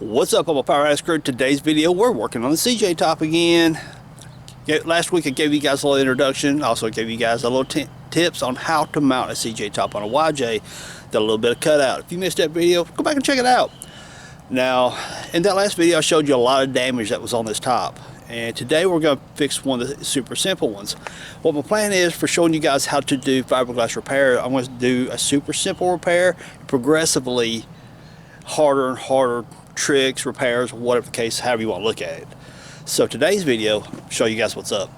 What's up, I'm a Fiberglass crew. Today's video we're working on the CJ top again. Last week I gave you guys a little introduction, also gave you guys a little tips on how to mount a CJ top on a YJ. Did a little bit of cutout. If you missed that video, go back and check it out. Now in that last video I showed you a lot of damage that was on this top, and today we're going to fix one of the super simple ones. What my plan is for showing you guys how to do fiberglass repair, I'm going to do a super simple repair, progressively harder and harder tricks, repairs, whatever the case, however you want to look at it. So today's video, I'll show you guys what's up.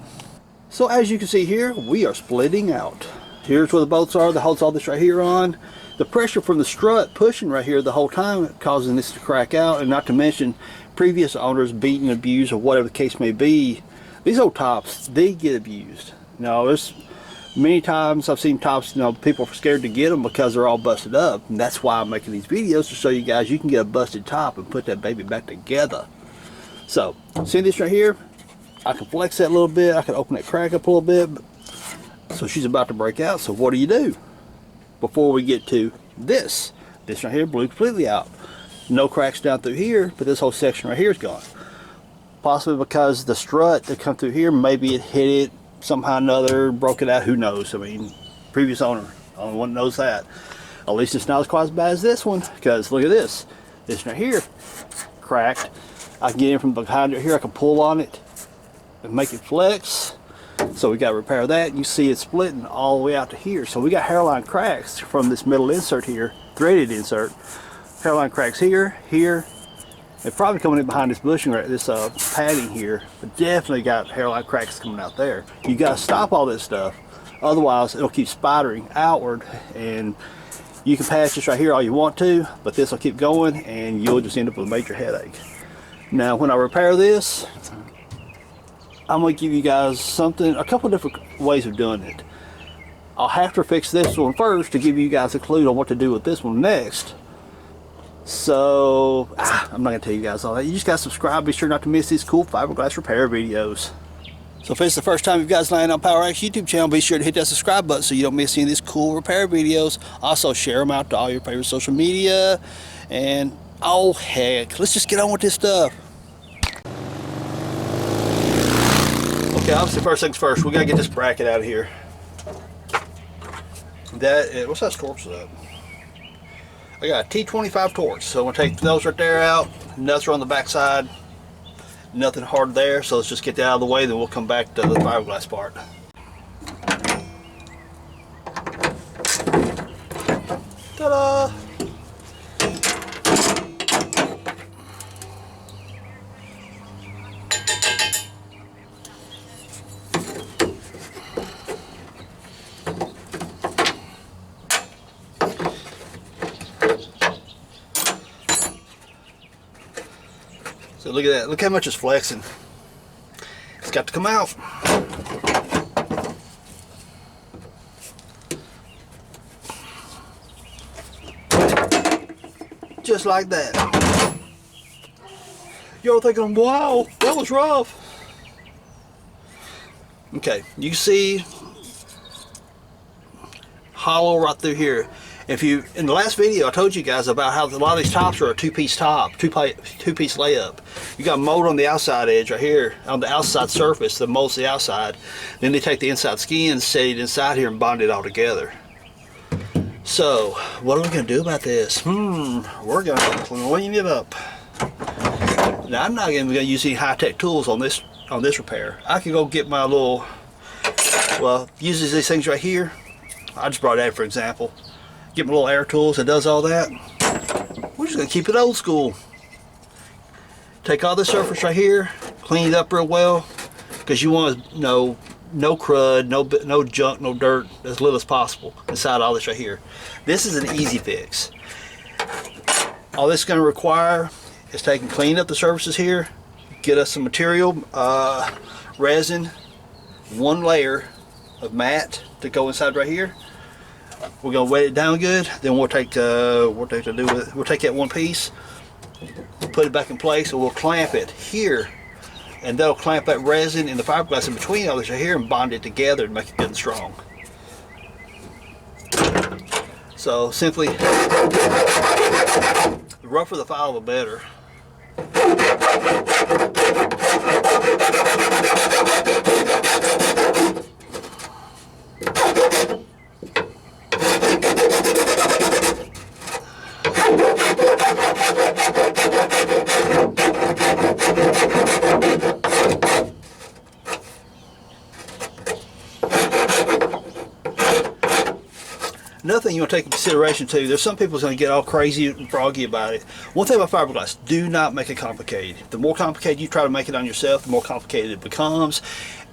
So as you can see here, we are splitting out. Here's where the bolts are that holds all this right here on. The pressure from the strut pushing right here the whole time causing this to crack out, and not to mention previous owners beaten, abused, or whatever the case may be. These old tops, they get abused. Now there's many times I've seen tops, people are scared to get them because they're all busted up, and that's why I'm making these videos, to show you guys you can get a busted top and put that baby back together. So see this right here, I can flex that a little bit, I can open that crack up a little bit. So she's about to break out. So what do you do before we get to this right here? Blew completely out, no cracks down through here, but this whole section right here is gone, possibly because the strut that come through here, maybe it hit it somehow or another, broke it out, who knows. I mean, previous owner, only one knows that. At least it's not as quite as bad as this one, because look at this right here, cracked. I can get in from behind it here, I can pull on it and make it flex. So we got to repair that. You see it splitting all the way out to here. So we got hairline cracks from this middle insert here, threaded insert. Hairline cracks here, here. They're probably coming in behind this bushing, right, this padding here, but definitely got hairline cracks coming out there. You got to stop all this stuff, otherwise it'll keep spidering outward, and you can patch this right here all you want to, but this will keep going and you'll just end up with a major headache. Now when I repair this, I'm going to give you guys a couple different ways of doing it. I'll have to fix this one first to give you guys a clue on what to do with this one next. So I'm not gonna tell you guys all that. You just gotta subscribe. Be sure not to miss these cool fiberglass repair videos. So if it's the first time you guys land on PowerX YouTube channel, be sure to hit that subscribe button so you don't miss any of these cool repair videos. Also share them out to all your favorite social media. And oh heck, let's just get on with this stuff. Okay, obviously first things first, we gotta get this bracket out of here. What's that Torx up? I got a T25 Torx, so I'm going to take those right there out. Nuts are on the back side, nothing hard there, so let's just get that out of the way, then we'll come back to the fiberglass part. Ta-da! So look at that, look how much it's flexing. It's got to come out. Just like that. You're thinking, wow, that was rough. Okay, you see hollow right through here. If you, in the last video I told you guys about how a lot of these tops are a two-piece top, two-piece layup. You got mold on the outside edge right here, on the outside surface that molds the outside. Then they take the inside skin, set it inside here, and bond it all together. So what are we going to do about this? We're going to clean it up. Now I'm not even going to use any high-tech tools on this repair. I can go get my little, well, uses these things right here. I just brought that for example. Get my little air tools that does all that. We're just going to keep it old school. Take all this surface right here, clean it up real well, because you want no crud, no junk, no dirt, as little as possible inside all this right here. This is an easy fix. All this is going to require is clean up the surfaces here, get us some material, resin, one layer of mat to go inside right here. We're gonna wet it down good. Then we'll take that one piece, put it back in place, and we'll clamp it here, and that'll clamp that resin and the fiberglass in between all this right here and bond it together and make it good and strong. So simply, the rougher the file, the better. Another thing you want to take into consideration too, there's some people who's going to get all crazy and froggy about it. One thing about fiberglass, do not make it complicated. The more complicated you try to make it on yourself, the more complicated it becomes,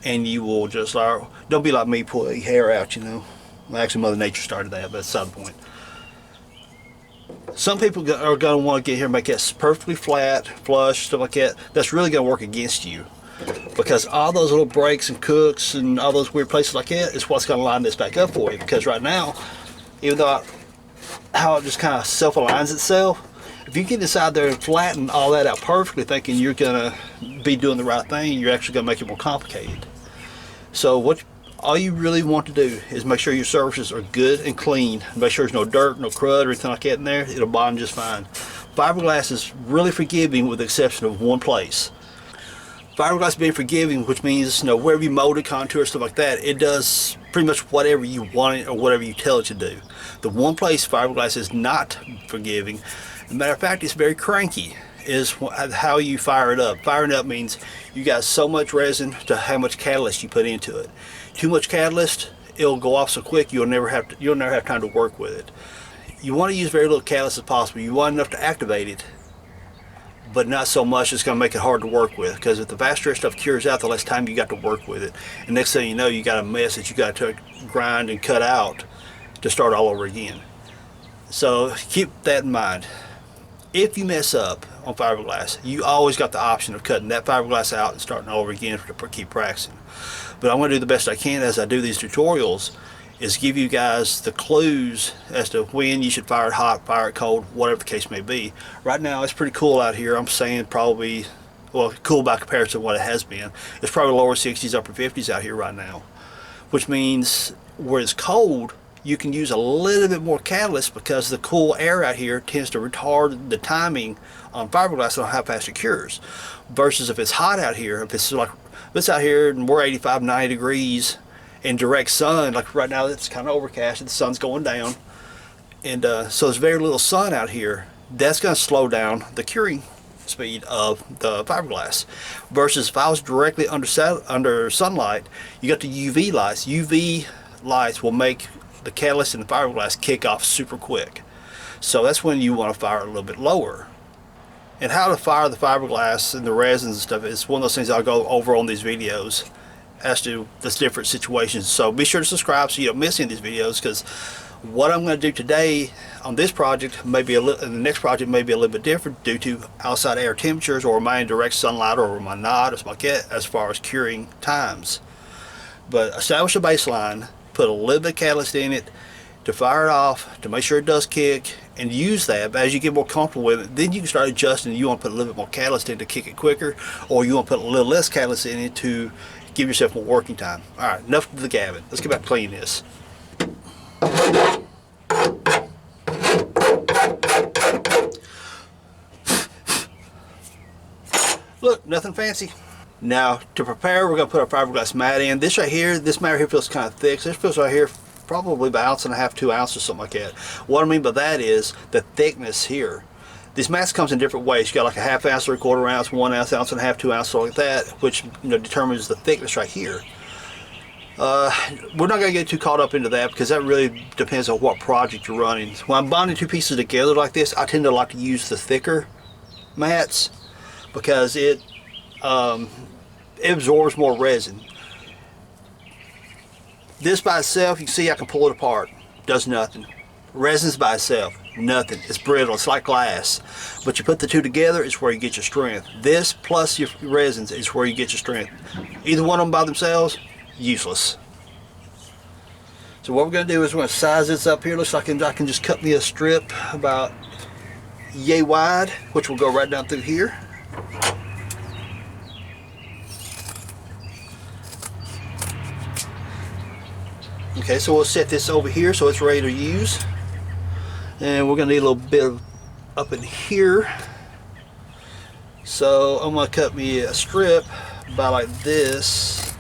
and you will just like, don't be like me, pull your hair out, you know. Well, actually Mother Nature started that, but that's beside the point. Some people are going to want to get here and make it perfectly flat, flush, stuff like that. That's really going to work against you, because all those little breaks and cooks and all those weird places like that is what's going to line this back up for you. Because right now, even though how it just kind of self-aligns itself, if you can decide there and flatten all that out perfectly thinking you're going to be doing the right thing, you're actually going to make it more complicated. So all you really want to do is make sure your surfaces are good and clean. Make sure there's no dirt, no crud or anything like that in there. It'll bond just fine. Fiberglass is really forgiving with the exception of one place. Fiberglass being forgiving, which means, you know, wherever you mold it, contour, stuff like that, it does pretty much whatever you want it or whatever you tell it to do. The one place fiberglass is not forgiving, as a matter of fact, it's very cranky, is how you fire it up. Firing it up means you got so much resin to how much catalyst you put into it. Too much catalyst, it'll go off so quick you'll never have time to work with it. You want to use very little catalyst as possible. You want enough to activate it, but not so much it's going to make it hard to work with, because if the faster stuff cures out, the less time you got to work with it. And next thing you know, you got a mess that you got to grind and cut out to start all over again. So keep that in mind. If you mess up on fiberglass, you always got the option of cutting that fiberglass out and starting all over again to keep practicing. But I'm going to do the best I can as I do these tutorials, is give you guys the clues as to when you should fire it hot, fire it cold, whatever the case may be. Right now it's pretty cool out here. I'm saying probably, well, cool by comparison to what it has been. It's probably lower 60s, upper 50s out here right now, which means where it's cold, you can use a little bit more catalyst, because the cool air out here tends to retard the timing on fiberglass on how fast it cures. Versus if it's hot out here, if it's out here and we're 85, 90 degrees in direct sun, like right now it's kind of overcast and the sun's going down, and so there's very little sun out here, that's going to slow down the curing speed of the fiberglass. Versus if I was directly under sunlight, you got the UV lights. UV lights will make the catalyst in the fiberglass kick off super quick. So that's when you want to fire it a little bit lower. And how to fire the fiberglass and the resins and stuff is one of those things I'll go over on these videos as to the different situations. So be sure to subscribe so you don't miss any of these videos, because what I'm going to do today on this project may be and the next project may be a little bit different due to outside air temperatures, or my direct sunlight, or my not, or something like that, as far as curing times. But establish a baseline, put a little bit of catalyst in it to fire it off, to make sure it does kick, and use that. But as you get more comfortable with it, then you can start adjusting. You want to put a little bit more catalyst in to kick it quicker, or you want to put a little less catalyst in it to give yourself more working time. Alright, enough of the gabbing. Let's get back to cleaning this. Look, nothing fancy. Now to prepare, we're going to put our fiberglass mat in. This right here, this mat right here feels kind of thick. So this feels right here probably about 1.5 ounces, 2 ounces, something like that. What I mean by that is the thickness here. These mats comes in different ways. You got like a 1/2 ounce, 3/4 ounce, 1 ounce, 1.5 ounces, 2 ounces, like that, which determines the thickness right here. We're not going to get too caught up into that, because that really depends on what project you're running. When I'm bonding two pieces together like this, I tend to like to use the thicker mats, because it absorbs more resin. This by itself, you can see I can pull it apart, does nothing. Resin's by itself, nothing. It's brittle, it's like glass. But you put the two together, it's where you get your strength. This plus your resins is where you get your strength. Either one of them by themselves, useless. So what we're going to do is we're going to size this up here. Looks like I can just cut me a strip about yay wide, which will go right down through here. Okay, so we'll set this over here so it's ready to use. And we're going to need a little bit of up in here. So I'm going to cut me a strip about like this,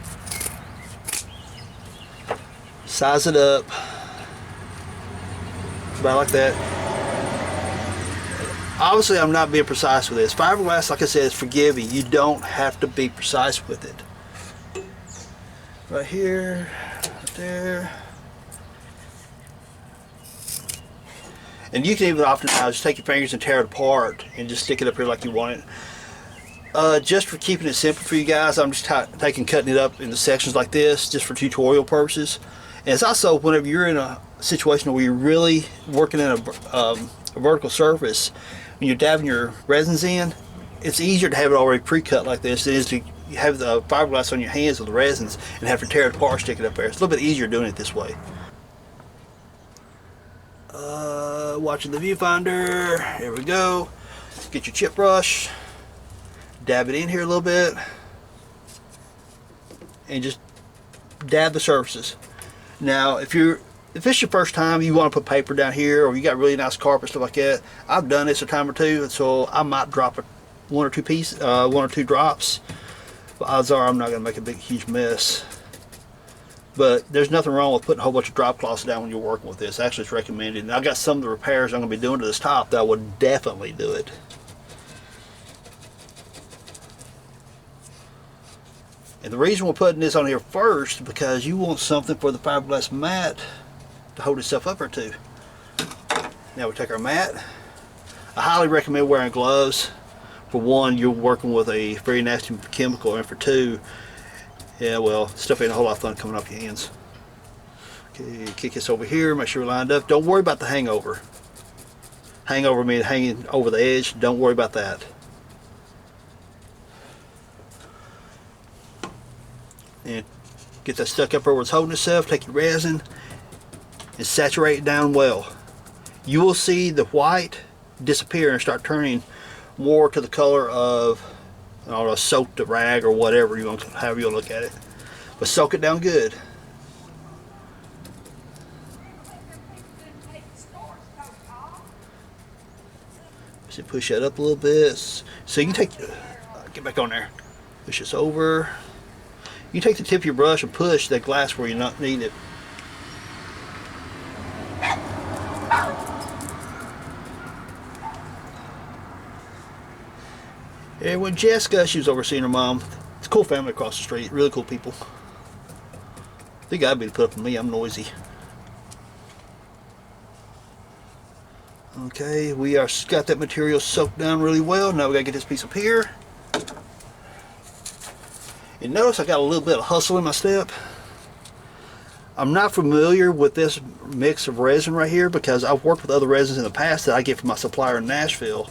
size it up about like that. Obviously I'm not being precise with this. Fiberglass, like I said, is forgiving. You don't have to be precise with it. Right here, right there. And you can even oftentimes just take your fingers and tear it apart and just stick it up here like you want it. Just for keeping it simple for you guys, I'm just cutting it up into sections like this just for tutorial purposes. And it's also whenever you're in a situation where you're really working in a vertical surface, when you're dabbing your resins in, it's easier to have it already pre-cut like this than it is to have the fiberglass on your hands with the resins and have to tear it apart, stick it up there. It's a little bit easier doing it this way. Watching the viewfinder, here we go. Get your chip brush, dab it in here a little bit, and just dab the surfaces. Now if it's your first time, you want to put paper down here, or you got really nice carpet, stuff like that. I've done this a time or two, and so I might drop one or two drops. But odds are I'm not going to make a big huge mess. But there's nothing wrong with putting a whole bunch of drop cloths down when you're working with this. Actually, it's recommended. And I got some of the repairs I'm going to be doing to this top that would definitely do it. And the reason we're putting this on here first is because you want something for the fiberglass mat to hold itself up or two. Now we take our mat. I highly recommend wearing gloves. For one, you're working with a very nasty chemical, and for two, yeah, well, stuff ain't a whole lot of fun coming off your hands. Okay, kick this over here, make sure we're lined up. Don't worry about the hangover. Hangover means hanging over the edge. Don't worry about that. And get that stuck up where it's holding itself. Take your resin and saturate it down well. You will see the white disappear and start turning more to the color of, I don't know, soak the rag or whatever you want, however you look at it. But soak it down good. So push that up a little bit. So you can take, get back on there. Push this over. You take the tip of your brush and push that glass where you not need it. And when Jessica, she was overseeing her mom. It's a cool family across the street, really cool people. They gotta be to put up with me, I'm noisy. Okay, we are got that material soaked down really well. Now we gotta get this piece up here. And notice I got a little bit of hustle in my step. I'm not familiar with this mix of resin right here because I've worked with other resins in the past that I get from my supplier in Nashville.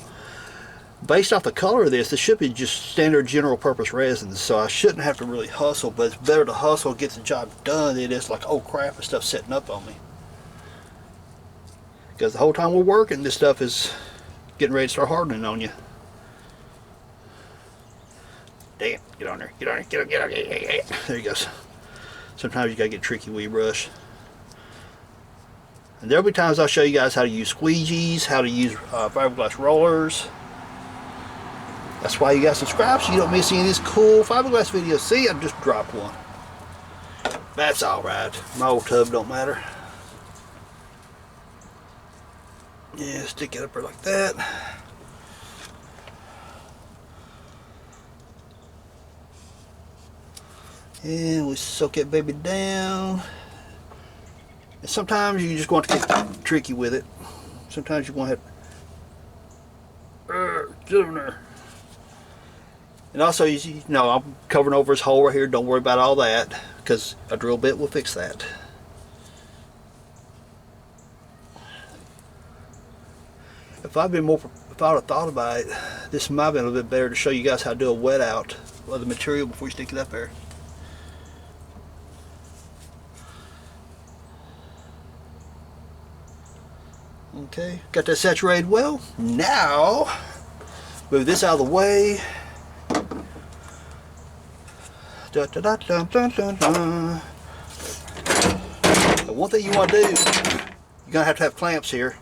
Based off the color of this should be just standard general purpose resins, so I shouldn't have to really hustle, but it's better to hustle and get the job done than it is like, oh crap, this stuff's setting up on me. Because the whole time we're working, this stuff is getting ready to start hardening on you. Damn, get on there, get on there, get on, get on, get on. There he goes. Sometimes you gotta get tricky with your brush. And there'll be times I'll show you guys how to use squeegees, how to use fiberglass rollers. That's why you guys subscribe so you don't miss any of these cool fiberglass videos. See, I just dropped one. That's alright. My old tub don't matter. Yeah, stick it up there like that. And we soak that baby down. And sometimes you just want to get tricky with it. Sometimes you want to have get in there. And also, you know, I'm covering over his hole right here. Don't worry about all that, because a drill bit will fix that. If I'd have thought about it, this might have been a little bit better to show you guys how to do a wet out of the material before you stick it up there. Okay, got that saturated well. Now, move this out of the way. Da, da, da, da, da, da, da. The one thing you want to do, you're going to have clamps here.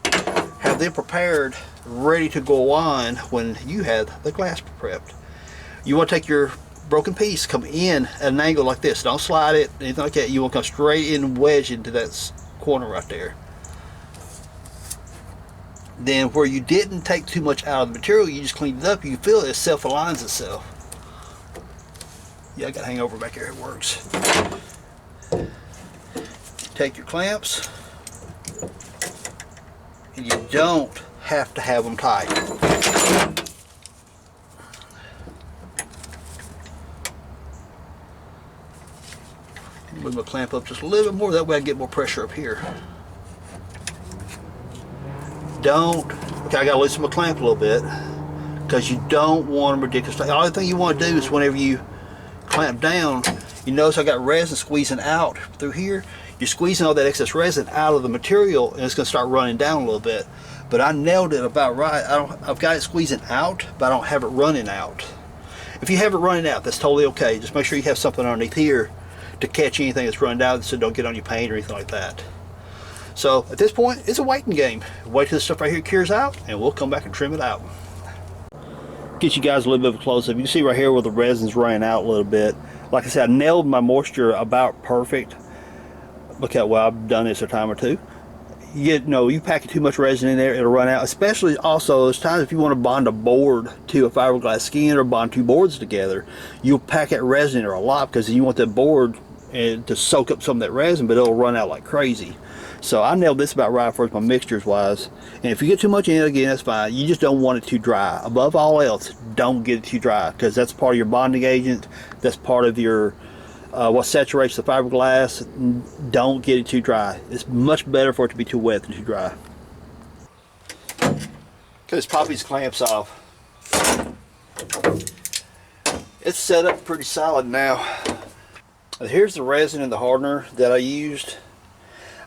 have them prepared, ready to go on when you have the glass prepped. You want to take your broken piece, come in at an angle like this. Don't slide it, anything like that. You want to come straight in and wedge into that corner right there. Then where you didn't take too much out of the material, you just cleaned it up, you feel it self-aligns itself. Yeah, I got to hang over back here, it works. Take your clamps, and you don't have to have them tight. Move my clamp up just a little bit more, that way I get more pressure up here. Okay, I gotta loosen my clamp a little bit because you don't want them ridiculous. The only thing you want to do is whenever you clamp down, you notice I got resin squeezing out through here. You're squeezing all that excess resin out of the material and it's going to start running down a little bit. But I nailed it about right. I've got it squeezing out, but I don't have it running out. If you have it running out, that's totally okay. Just make sure you have something underneath here to catch anything that's running out so don't get on your paint or anything like that. So at this point, it's a waiting game. Wait till this stuff right here cures out and we'll come back and trim it out. Get you guys a little bit of a close-up. You can see right here where the resin's running out a little bit. Like I said, I nailed my moisture about perfect. Okay, well, I've done this a time or two. You pack too much resin in there, it'll run out. Especially also, there's times if you want to bond a board to a fiberglass skin or bond two boards together, you'll pack that resin in there a lot because you want that board to soak up some of that resin, but it'll run out like crazy. So I nailed this about right as far as my mixtures wise. And if you get too much in it, again, that's fine. You just don't want it too dry. Above all else, don't get it too dry because that's part of your bonding agent. That's part of your what saturates the fiberglass. Don't get it too dry. It's much better for it to be too wet than too dry. Okay, let's pop these clamps off. It's set up pretty solid now. Here's the resin and the hardener that I used.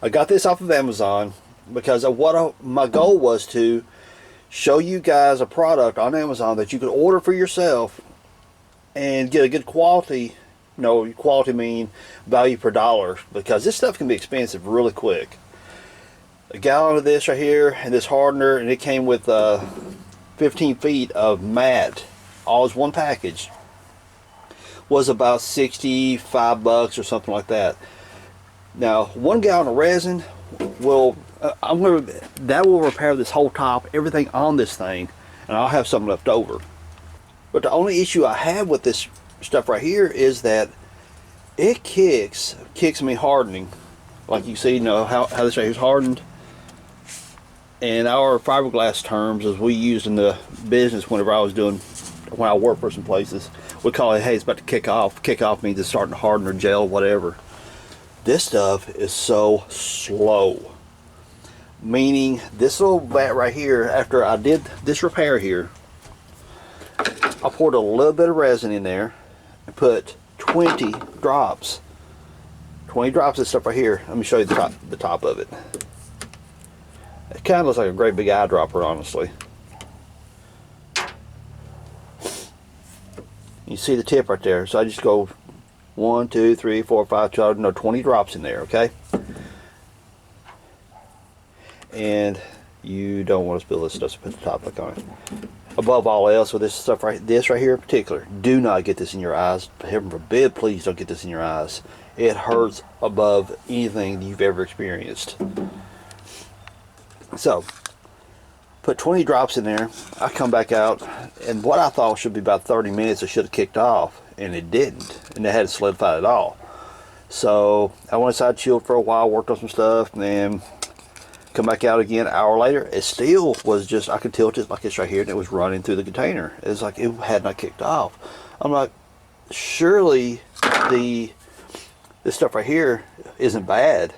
I got this off of Amazon because of my goal was to show you guys a product on Amazon that you could order for yourself and get a good quality. Quality mean value per dollar, because this stuff can be expensive really quick. A gallon of this right here and this hardener, and it came with 15 feet of mat, all as one package, was about $65 or something like that. Now 1 gallon of resin will that will repair this whole top, everything on this thing, and I'll have some left over. But the only issue I have with this stuff right here is that it kicks me hardening. Like you see, how this right here is hardened. And our fiberglass terms, as we used in the business when I worked for some places, we call it, hey, it's about to kick off. Kick off means it's starting to harden or gel, whatever. This stuff is so slow. Meaning this little vat right here, after I did this repair here, I poured a little bit of resin in there and put 20 drops. 20 drops of stuff right here. Let me show you the top of it. It kind of looks like a great big eyedropper, honestly. You see the tip right there. So I just go 1, 2, 3, 4, 5, 20 drops in there, okay? And you don't want to spill this stuff, so put the top back on it. Above all else, with this stuff this right here in particular, do not get this in your eyes. Heaven forbid, please don't get this in your eyes. It hurts above anything you've ever experienced. So, put 20 drops in there. I come back out, and what I thought should be about 30 minutes, it should have kicked off, and it didn't, and it hadn't solidified at all. So I went inside, chilled for a while, worked on some stuff, and then come back out again an hour later. It still was just, I could tilt it like this right here, and it was running through the container. It's like it had not kicked off. I'm like, surely this stuff right here isn't bad.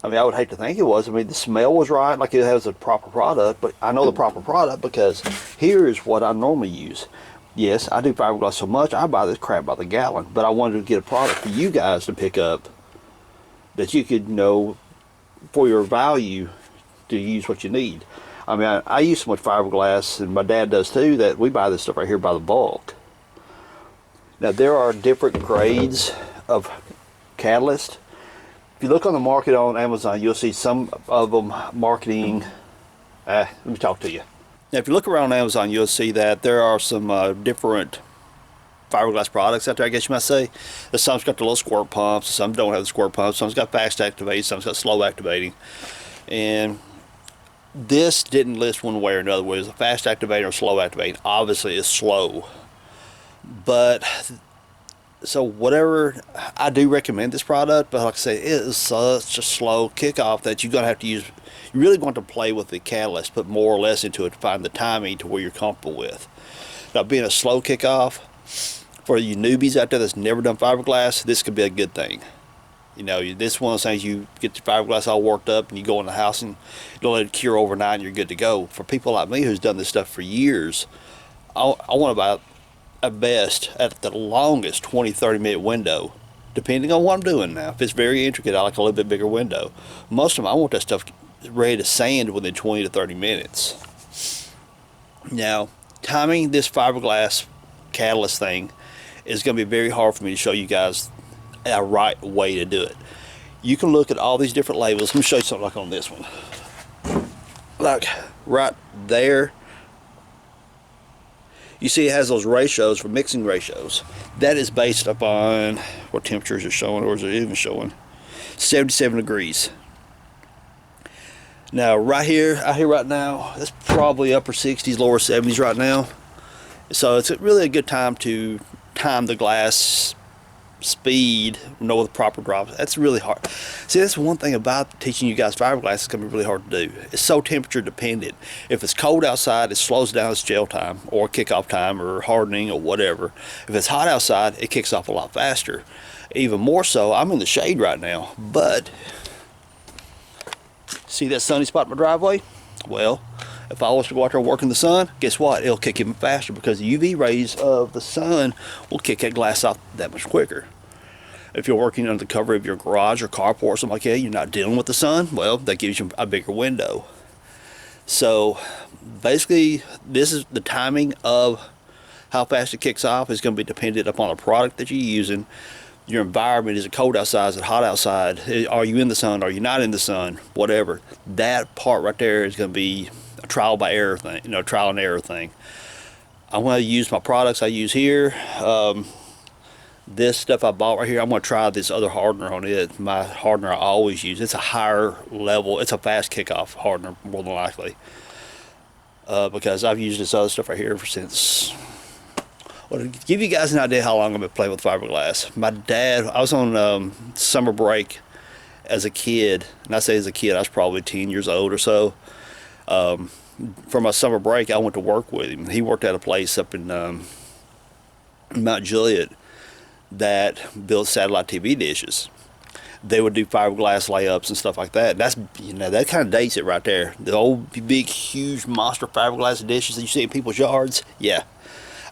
I mean, I would hate to think it was. I mean, the smell was right, like it has a proper product, but I know the proper product because here is what I normally use. Yes, I do fiberglass so much, I buy this crap by the gallon, but I wanted to get a product for you guys to pick up that you could know for your value to use what you need. I mean, I use so much fiberglass, and my dad does too, that we buy this stuff right here by the bulk. Now, there are different grades of catalyst. If you look on the market on Amazon, you'll see some of them marketing. Let me talk to you. Now, if you look around Amazon, you'll see that there are some different fiberglass products out there, I guess you might say. Some's got the little squirt pumps, some don't have the squirt pumps, some's got fast activating, some's got slow activating. And this didn't list one way or another, whether it's a fast activating or slow activating. Obviously it's slow. But so whatever, I do recommend this product, but like I say, it is such a slow kickoff that you're gonna have to use, you really want to play with the catalyst, put more or less into it to find the timing to where you're comfortable with. Now, being a slow kickoff, for you newbies out there that's never done fiberglass, this could be a good thing. You know, this is one of those things, you get your fiberglass all worked up and you go in the house and you don't let it cure overnight and you're good to go. For people like me who's done this stuff for years, I want about at best, at the longest, 20-30 minute window, depending on what I'm doing now. If it's very intricate, I like a little bit bigger window. Most of them, I want that stuff ready to sand within 20 to 30 minutes. Now, timing this fiberglass catalyst thing is going to be very hard for me to show you guys a right way to do it. You can look at all these different labels. Let me show you something like on this one. Like right there, you see it has those ratios for mixing ratios. That is based upon what temperatures are showing, or is it even showing 77 degrees. Now right here, out here right now, it's probably upper 60s, lower 70s right now. So it's really a good time to time the glass speed, know the proper drops. That's really hard. See, that's one thing about teaching you guys fiberglass. It's going to be really hard to do. It's so temperature dependent. If it's cold outside, it slows down its gel time or kickoff time or hardening or whatever. If it's hot outside, it kicks off a lot faster. Even more so, I'm in the shade right now, but see that sunny spot in my driveway? Well, if I was to go out there and work in the sun, guess what? It'll kick even faster because the UV rays of the sun will kick that glass off that much quicker. If you're working under the cover of your garage or carport or something like that, you're not dealing with the sun, well, that gives you a bigger window. So basically, this is the timing of how fast it kicks off is going to be dependent upon the product that you're using, your environment. Is it cold outside? Is it hot outside? Are you in the sun? Are you not in the sun? Whatever. That part right there is going to be a trial by error thing, you know, trial and error thing. I want to use my products I use here. This stuff I bought right here, I'm going to try this other hardener on it. My hardener I always use. It's a higher level. It's a fast kickoff hardener, more than likely. Because I've used this other stuff right here since... Well, to give you guys an idea how long I've been playing with fiberglass. My dad, I was on summer break as a kid. And I say as a kid, I was probably 10 years old or so. For my summer break, I went to work with him. He worked at a place up in Mount Juliet that built satellite TV dishes. They would do fiberglass layups and stuff like that. That's, you know, that kind of dates it right there. The old big, huge monster fiberglass dishes that you see in people's yards. Yeah,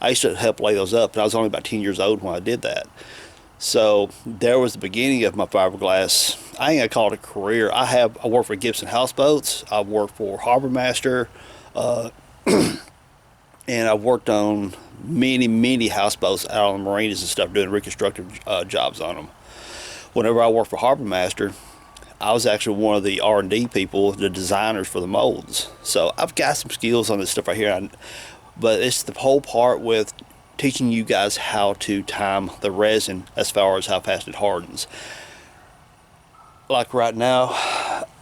I used to help lay those up, and I was only about 10 years old when I did that. So there was the beginning of my fiberglass. I ain't gonna call it a career. I work for Gibson Houseboats. I've worked for Harbor Master, and I've worked on many houseboats out on the marinas and stuff, doing reconstructive jobs on them. Whenever I worked for Harbor Master, I was actually one of the R&D people, the designers for the molds. So I've got some skills on this stuff right here, but it's the whole part with teaching you guys how to time the resin as far as how fast it hardens. Like right now,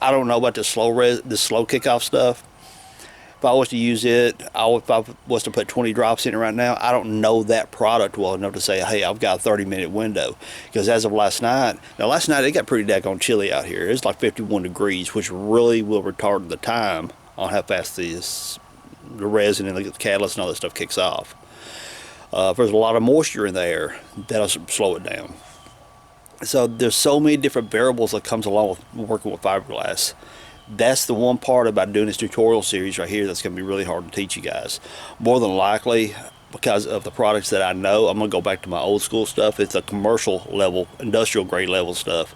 I don't know about the slow kickoff stuff. If I was to use it, if I was to put 20 drops in it right now, I don't know that product well enough to say, hey, I've got a 30-minute window. Because as of last night it got pretty daggone chilly out here. It's like 51 degrees, which really will retard the time on how fast the resin and the catalyst and all that stuff kicks off. If there's a lot of moisture in the air, that'll slow it down. So there's so many different variables that comes along with working with fiberglass. That's the one part about doing this tutorial series right here that's going to be really hard to teach you guys. More than likely, because of the products that I know, I'm going to go back to my old school stuff. It's a commercial level, industrial grade level stuff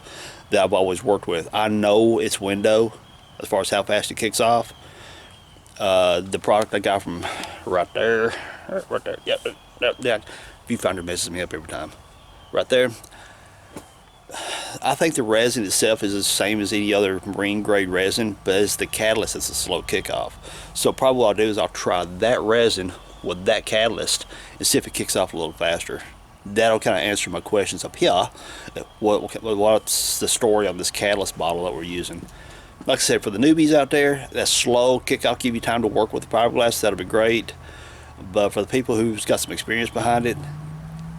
that I've always worked with. I know its window as far as how fast it kicks off. The product I got from right there, yep, viewfinder messes me up every time. Right there. I think the resin itself is the same as any other marine grade resin, but it's the catalyst that's a slow kickoff. So probably what I'll do is I'll try that resin with that catalyst and see if it kicks off a little faster. That'll kind of answer my questions up here. What's the story on this catalyst bottle that we're using? Like I said, for the newbies out there, that slow kickoff give you time to work with the fiberglass. That'll be great. But for the people who's got some experience behind it,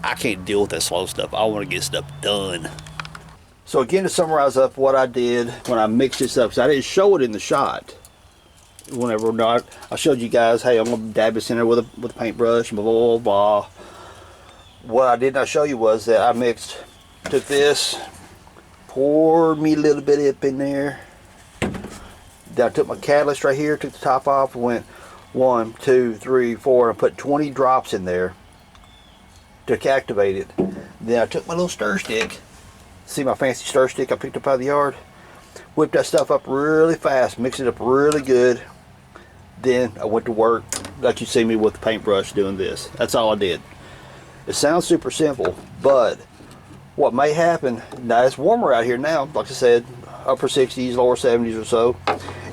I can't deal with that slow stuff. I want to get stuff done. So again, to summarize up what I did when I mixed this up, because I didn't show it in the shot. Whenever I showed you guys, hey, I'm gonna dab this in there with a paintbrush, blah blah blah. What I did not show you was that I took this, poured me a little bit up in there. Then I took my catalyst right here, took the top off, and went 1, 2, 3, 4, and put 20 drops in there to activate it. Then I took my little stir stick. See my fancy stir stick I picked up out of the yard? Whipped that stuff up really fast, mixed it up really good. Then I went to work, like you see me with the paintbrush doing this. That's all I did. It sounds super simple, but what may happen, now it's warmer out here now, like I said, upper 60s, lower 70s or so.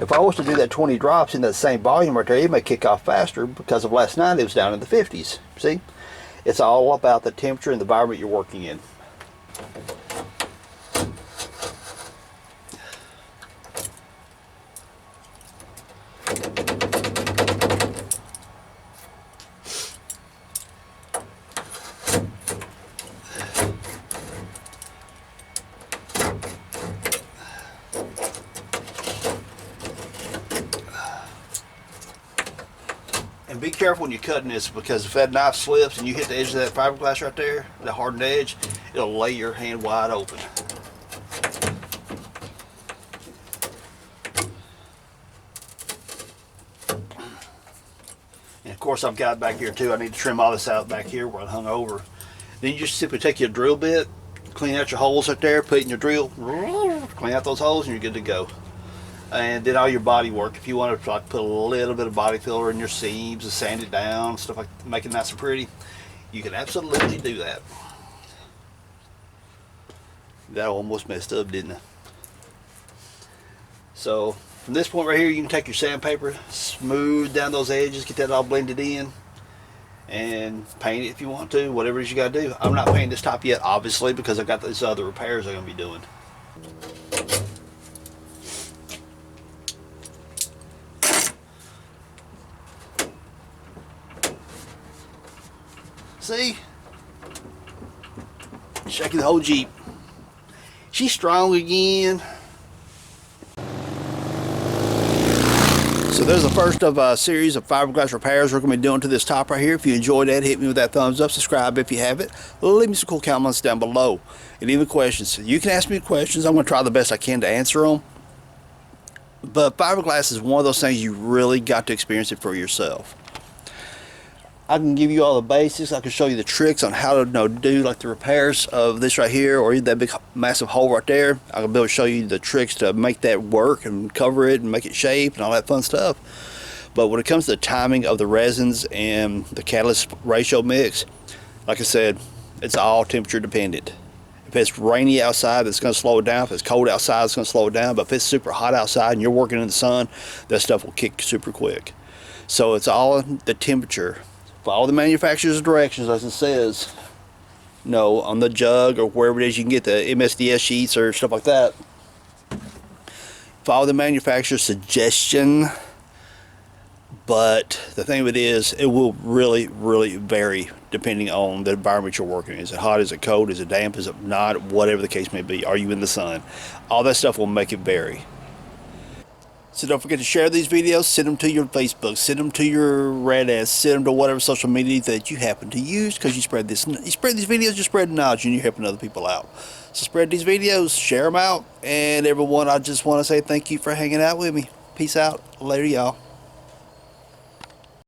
If I was to do that 20 drops in that same volume right there, it may kick off faster because of last night it was down in the 50s. See? It's all about the temperature and the environment you're working in. And be careful when you're cutting this, because if that knife slips and you hit the edge of that fiberglass right there, the hardened edge, it'll lay your hand wide open. And of course I've got it back here too. I need to trim all this out back here where it hung over. Then you just simply take your drill bit, clean out your holes right there, put it in your drill, clean out those holes, and you're good to go. And then all your body work, if you want to like put a little bit of body filler in your seams and sand it down, stuff like that, make it nice and pretty, you can absolutely do that. That almost messed up, didn't it? So from this point right here, you can take your sandpaper, smooth down those edges, get that all blended in, and paint it if you want to, whatever it is you got to do. I'm not painting this top yet, obviously, because I've got these other repairs I'm going to be doing. See? Shaking the whole Jeep. She's strong again. So there's the first of a series of fiberglass repairs we're going to be doing to this top right here. If you enjoyed that, hit me with that thumbs up. Subscribe if you haven't. Leave me some cool comments down below. And even questions. You can ask me questions. I'm going to try the best I can to answer them. But fiberglass is one of those things you really got to experience it for yourself. I can give you all the basics. I can show you the tricks on how to do like the repairs of this right here, or that big massive hole right there. I'll be able to show you the tricks to make that work and cover it and make it shape and all that fun stuff. But when it comes to the timing of the resins and the catalyst ratio mix, like I said, it's all temperature dependent. If it's rainy outside, it's going to slow it down. If it's cold outside, it's going to slow it down. But if it's super hot outside and you're working in the sun, that stuff will kick super quick. So it's all the temperature. Follow the manufacturer's directions, as it says, on the jug or wherever it is you can get the MSDS sheets or stuff like that. Follow the manufacturer's suggestion, but the thing of it is, it will really, really vary depending on the environment you're working in. Is it hot? Is it cold? Is it damp? Is it not? Whatever the case may be. Are you in the sun? All that stuff will make it vary. So don't forget to share these videos, send them to your Facebook, send them to your Reddit, send them to whatever social media that you happen to use, because you spread these videos, you spread knowledge, and you're helping other people out. So spread these videos, share them out, and everyone, I just want to say thank you for hanging out with me. Peace out. Later, y'all.